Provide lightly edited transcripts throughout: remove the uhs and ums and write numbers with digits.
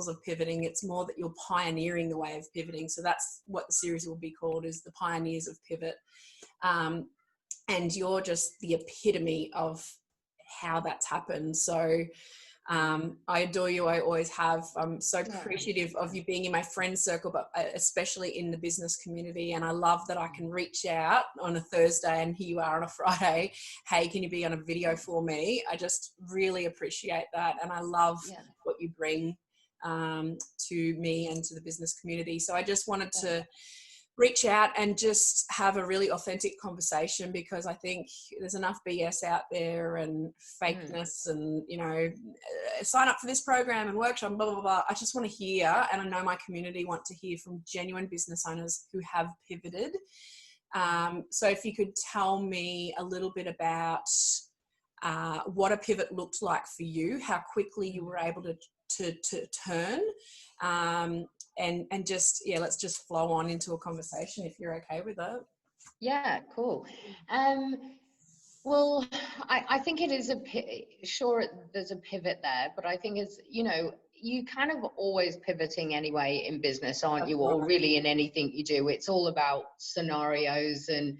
of pivoting. It's more that you're pioneering the way of pivoting. So that's what the series will be called, is the Pioneers of Pivot. And you're just the epitome of how that's happened. So I adore you. I always have. I'm so appreciative of you being in my friend circle, but especially in the business community. And I love that I can reach out on a Thursday and here you are on a Friday. Hey, can you be on a video for me? I just really appreciate that. And I love what you bring to me and to the business community. So I just wanted to reach out and just have a really authentic conversation, because I think there's enough BS out there and fakeness and, you know, sign up for this program and workshop, blah, blah, blah. I just want to hear, and I know my community want to hear from genuine business owners who have pivoted. So if you could tell me a little bit about what a pivot looked like for you, how quickly you were able to turn, and just, let's just flow on into a conversation if you're okay with it. Yeah, cool. Well, I think it is there's a pivot there, but I think it's, you know, you kind of always pivoting anyway in business, aren't you? Or really in anything you do, it's all about scenarios. And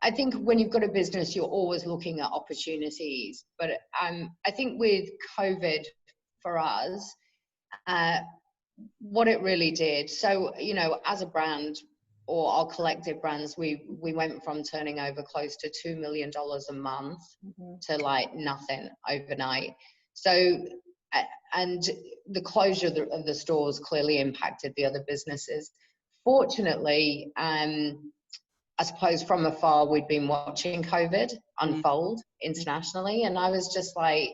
I think when you've got a business, you're always looking at opportunities. But I think with COVID for us, what it really did, so, you know, as a brand, or our collective brands, we went from turning over close to $2 million a month to like nothing overnight. So, and the closure of the stores clearly impacted the other businesses. Fortunately, I suppose from afar, we'd been watching COVID unfold internationally. And I was just like,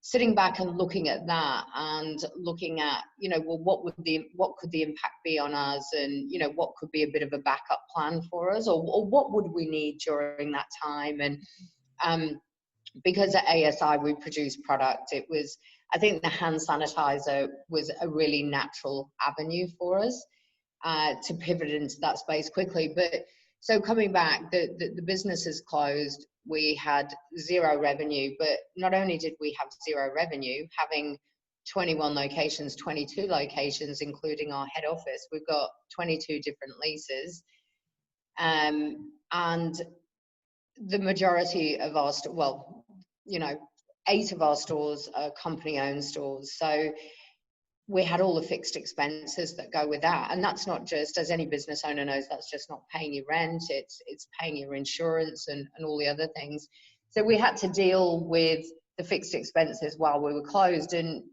sitting back and looking at that and looking at, you know, well, what could the impact be on us, and, you know, what could be a bit of a backup plan for us, or what would we need during that time. And because at ASI we produce product, it was, I think the hand sanitizer was a really natural avenue for us to pivot into that space quickly. But so coming back, the business is closed. We had zero revenue, but not only did we have zero revenue, having 21 locations, 22 locations, including our head office, we've got 22 different leases. And the majority of our, 8 of our stores are company-owned stores. So we had all the fixed expenses that go with that. And that's not just, as any business owner knows, that's just not paying your rent, it's paying your insurance and all the other things. So we had to deal with the fixed expenses while we were closed, and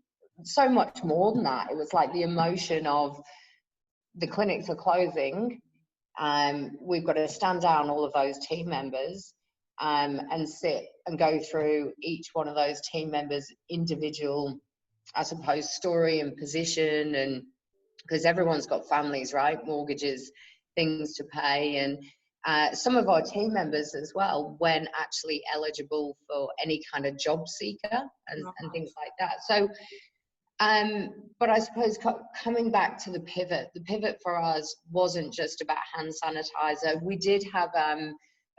so much more than that. It was like the emotion of the clinics are closing. We've got to stand down all of those team members and sit and go through each one of those team members' individual, I suppose, story and position, and because everyone's got families, right? Mortgages, things to pay. And some of our team members as well weren't actually eligible for any kind of job seeker and things like that. So, but I suppose coming back to the pivot for us wasn't just about hand sanitizer. We did have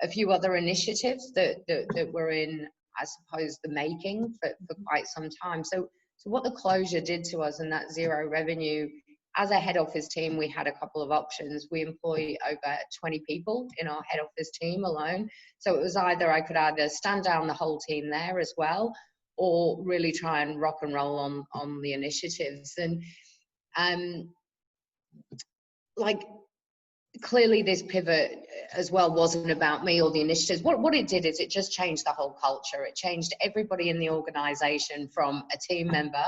a few other initiatives that were in, I suppose, the making for quite some time. So what the closure did to us and that zero revenue, as a head office team, we had a couple of options. We employ over 20 people in our head office team alone. So it was I could either stand down the whole team there as well, or really try and rock and roll on the initiatives. And clearly this pivot as well wasn't about me or the initiatives. What it did is it just changed the whole culture. It changed everybody in the organization from a team member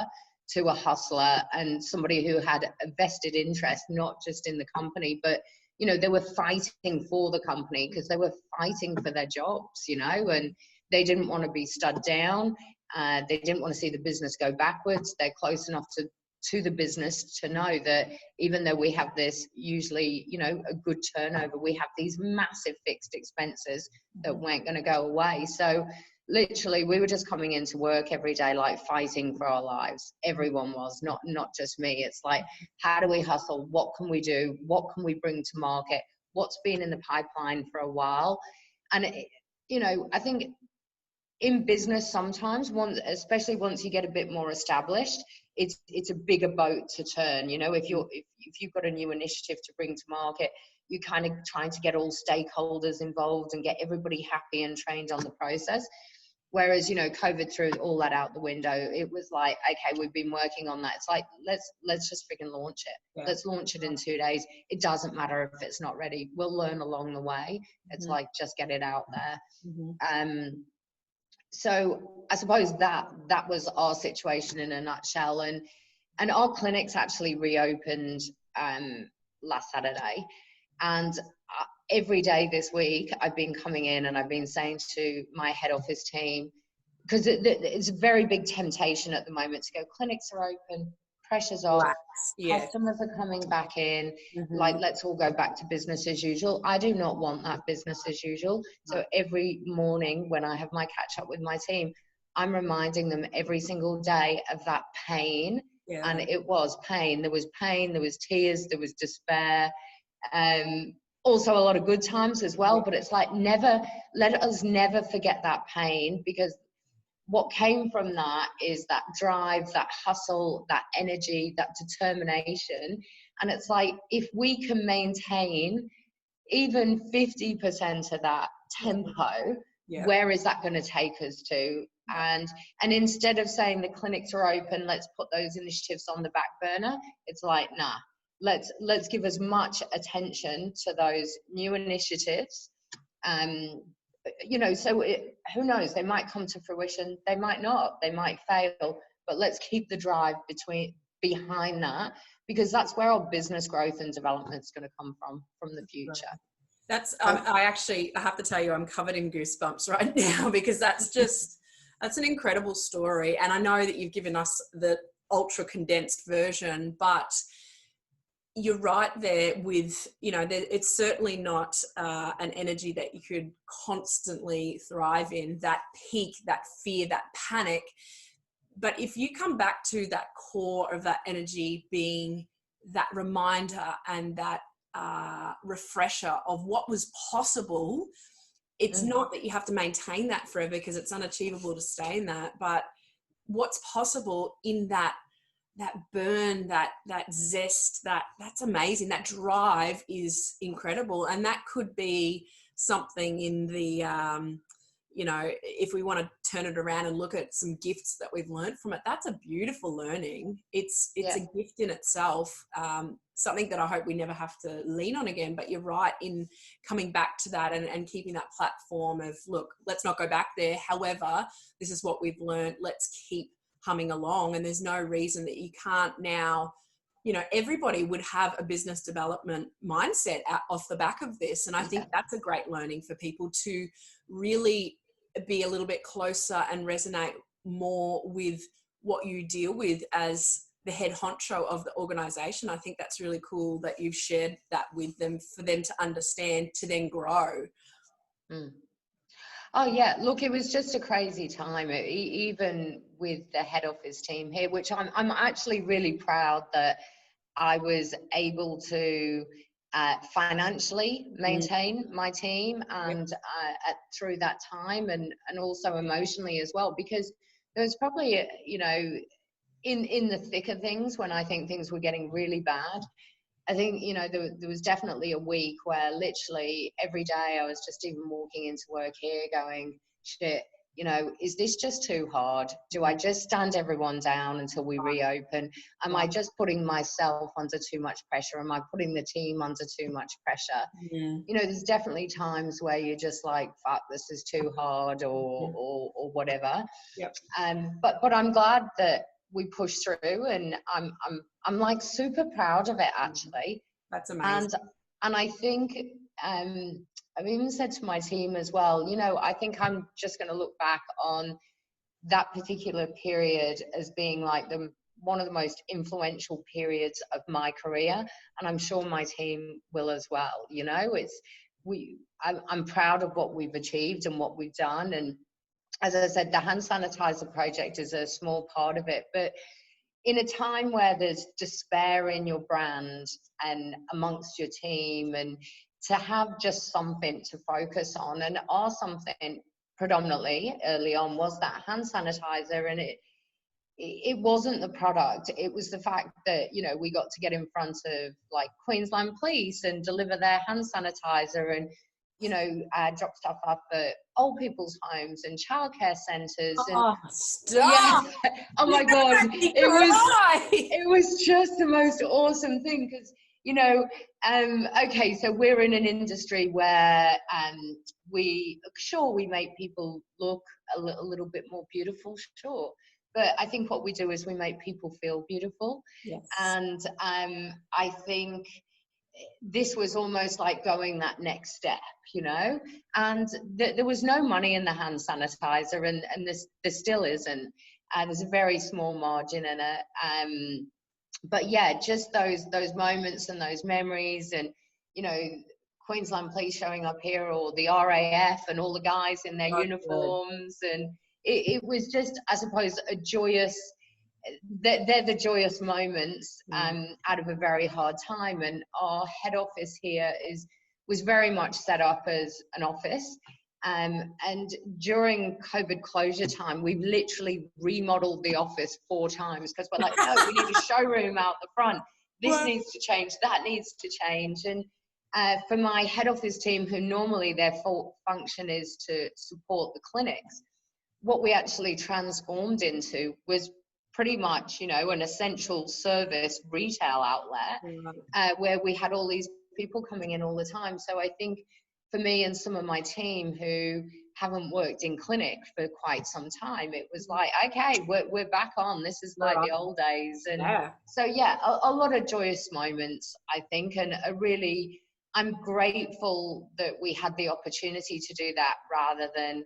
to a hustler and somebody who had a vested interest, not just in the company, but, you know, they were fighting for the company because they were fighting for their jobs, you know, and they didn't want to be stood down. They didn't want to see the business go backwards. They're close enough to the business to know that even though we have this usually, you know, a good turnover, we have these massive fixed expenses that weren't going to go away. So literally we were just coming into work every day, like fighting for our lives. Everyone was, not just me. It's like, how do we hustle? What can we do? What can we bring to market? What's been in the pipeline for a while? And, you know, I think in business sometimes, especially once you get a bit more established, it's a bigger boat to turn. You know, if you've got a new initiative to bring to market, you're kind of trying to get all stakeholders involved and get everybody happy and trained on the process. Whereas, you know, COVID threw all that out the window. It was like, okay, we've been working on that. It's like, let's just freaking launch it. Yeah. Let's launch it in 2 days. It doesn't matter if it's not ready. We'll learn along the way. It's like, just get it out there. So I suppose that was our situation in a nutshell. And our clinics actually reopened last Saturday. And every day this week, I've been coming in and I've been saying to my head office team, because it's a very big temptation at the moment to go, clinics are open, pressure's off, customers are coming back in, like, let's all go back to business as usual. I do not want that business as usual. So every morning when I have my catch up with my team, I'm reminding them every single day of that pain. Yeah. And it was pain. There was pain, there was tears, there was despair. Also a lot of good times as well, but it's like, let us never forget that pain, because what came from that is that drive, that hustle, that energy, that determination. And it's like, if we can maintain even 50% of that tempo, where is that going to take us to? And instead of saying the clinics are open, let's put those initiatives on the back burner, it's like, nah. Let's give as much attention to those new initiatives. You know, so who knows? They might come to fruition. They might not. They might fail. But let's keep the drive behind that, because that's where our business growth and development is going to come from the future. That's I have to tell you, I'm covered in goosebumps right now, because that's an incredible story. And I know that you've given us the ultra condensed version, but you're right there with, you know, it's certainly not an energy that you could constantly thrive in, that peak, that fear, that panic. But if you come back to that core of that energy being that reminder and that refresher of what was possible, it's not that you have to maintain that forever, because it's unachievable to stay in that, but what's possible in that burn, that zest, that's amazing. That drive is incredible. And that could be something in the, you know, if we want to turn it around and look at some gifts that we've learned from it, that's a beautiful learning. It's a gift in itself, something that I hope we never have to lean on again. But you're right in coming back to that and keeping that platform of, look, let's not go back there. However, this is what we've learned. Let's keep humming along. And there's no reason that you can't now, you know, everybody would have a business development mindset off the back of this. And I think that's a great learning for people to really be a little bit closer and resonate more with what you deal with as the head honcho of the organization. I think that's really cool that you've shared that with them, for them to understand, to then grow. Oh yeah, look, it was just a crazy time, even with the head office team here, which I'm actually really proud that I was able to financially maintain my team and through that time, and also emotionally as well, because there was probably, you know, in the thick of things, when I think things were getting really bad, I think, you know, there was definitely a week where literally every day I was just even walking into work here going, shit, you know, is this just too hard? Do I just stand everyone down until we reopen? Am I just putting myself under too much pressure? Am I putting the team under too much pressure? You know, there's definitely times where you're just like, fuck, this is too hard, or whatever. But I'm glad that we pushed through, and I'm like super proud of it, actually. That's amazing. And I think I've even said to my team as well, you know, I think I'm just going to look back on that particular period as being like one of the most influential periods of my career, and I'm sure my team will as well. You know, I'm proud of what we've achieved and what we've done. And as I said, the hand sanitizer project is a small part of it, but in a time where there's despair in your brand and amongst your team, and to have just something to focus on, and our something predominantly early on was that hand sanitizer, and it wasn't the product. It was the fact that, you know, we got to get in front of like Queensland Police and deliver their hand sanitizer and, you know, drop stuff up at old people's homes and childcare centres. And oh, stop. yeah, oh my God, it was just the most awesome thing because, you know, okay, so we're in an industry where we make people look a little bit more beautiful, sure. But I think what we do is we make people feel beautiful. Yes. And I think this was almost like going that next step, you know, and there was no money in the hand sanitizer, and there still isn't. There's a very small margin in it. But yeah, just those moments and those memories, and, you know, Queensland Police showing up here, or the RAF and all the guys in their uniforms. And it was just, I suppose, a joyous, they're the joyous moments out of a very hard time. And our head office here was very much set up as an office. And during COVID closure time, we've literally remodeled the office 4 times because we're like, no, we need a showroom out the front. This needs to change, that needs to change. And for my head office team, who normally their full function is to support the clinics, what we actually transformed into was pretty much, you know, an essential service retail outlet where we had all these people coming in all the time. So I think for me and some of my team who haven't worked in clinic for quite some time, it was like, okay, we're back on. This is like the old days. And so, yeah, a lot of joyous moments, I think, and I'm grateful that we had the opportunity to do that rather than,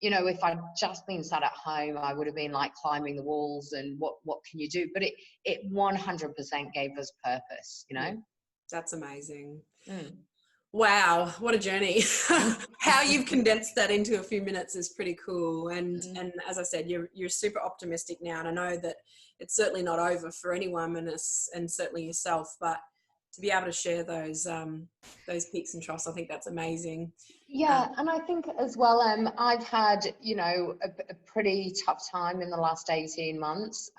you know, if I'd just been sat at home, I would have been like climbing the walls and what can you do? But it 100% gave us purpose, you know? That's amazing. Wow, what a journey. How you've condensed that into a few minutes is pretty cool. And as I said, you're super optimistic now. And I know that it's certainly not over for anyone, and certainly yourself, but to be able to share those peaks and troughs, I think that's amazing. Yeah, and I think as well, I've had, you know, a pretty tough time in the last 18 months,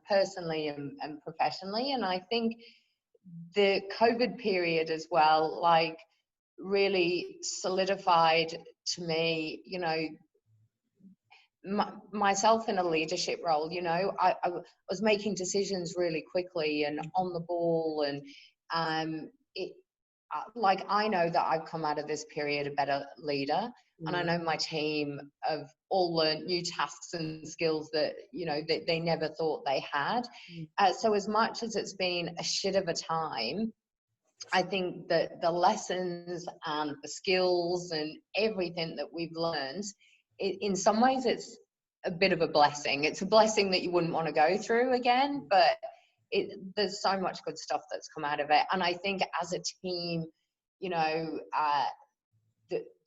personally and professionally. And I think the COVID period as well, like, really solidified to me, you know, myself in a leadership role. You know, I was making decisions really quickly and on the ball, and like, I know that I've come out of this period a better leader, and I know my team have all learned new tasks and skills that, you know, that they never thought they had. So as much as it's been a shit of a time, I think that the lessons and the skills and everything that we've learned, in some ways it's a bit of a blessing. It's a blessing that you wouldn't want to go through again, but there's so much good stuff that's come out of it. And I think as a team, you know,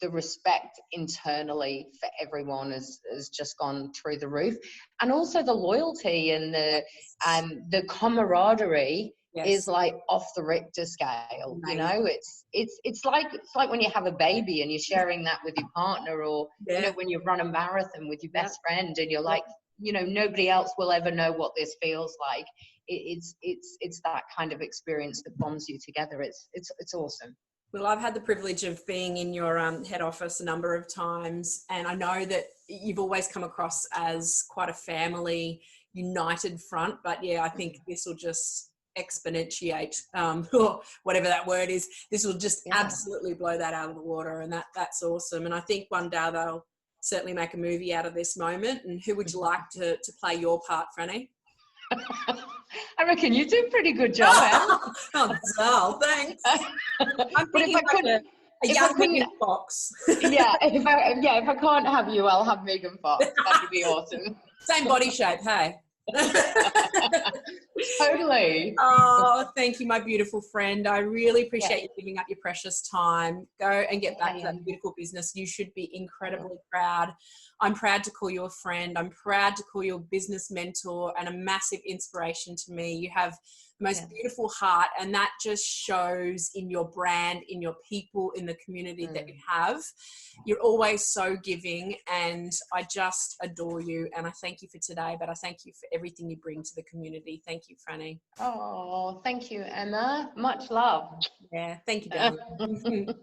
the respect internally for everyone has just gone through the roof. And also the loyalty and the camaraderie is like off the Richter scale. You know, it's like when you have a baby and you're sharing that with your partner, or you know, when you run a marathon with your best friend and you're like, you know, nobody else will ever know what this feels like. It's that kind of experience that bonds you together. It's awesome. Well, I've had the privilege of being in your head office a number of times, and I know that you've always come across as quite a family, united front. But yeah, I think this will just exponentiate, or whatever that word is. This will just absolutely blow that out of the water, and that's awesome. And I think one day they'll certainly make a movie out of this moment. And who would you like to play your part, Franny? I reckon you do a pretty good job, Em. Oh, thanks. I'm thinking a young Megan Fox. If I can't have you, I'll have Megan Fox. That would be awesome. Same body shape, hey? Totally. Oh, thank you, my beautiful friend. I really appreciate you giving up your precious time. Go and get back to that beautiful business. You should be incredibly proud. I'm proud to call you a friend. I'm proud to call you a business mentor and a massive inspiration to me. You have most beautiful heart, and that just shows in your brand, in your people, in the community that you have. You're always so giving, and I just adore you, and I thank you for today, but I thank you for everything you bring to the community. Thank you, Franny. Oh, thank you, Emma. Much love. Yeah, thank you, darling.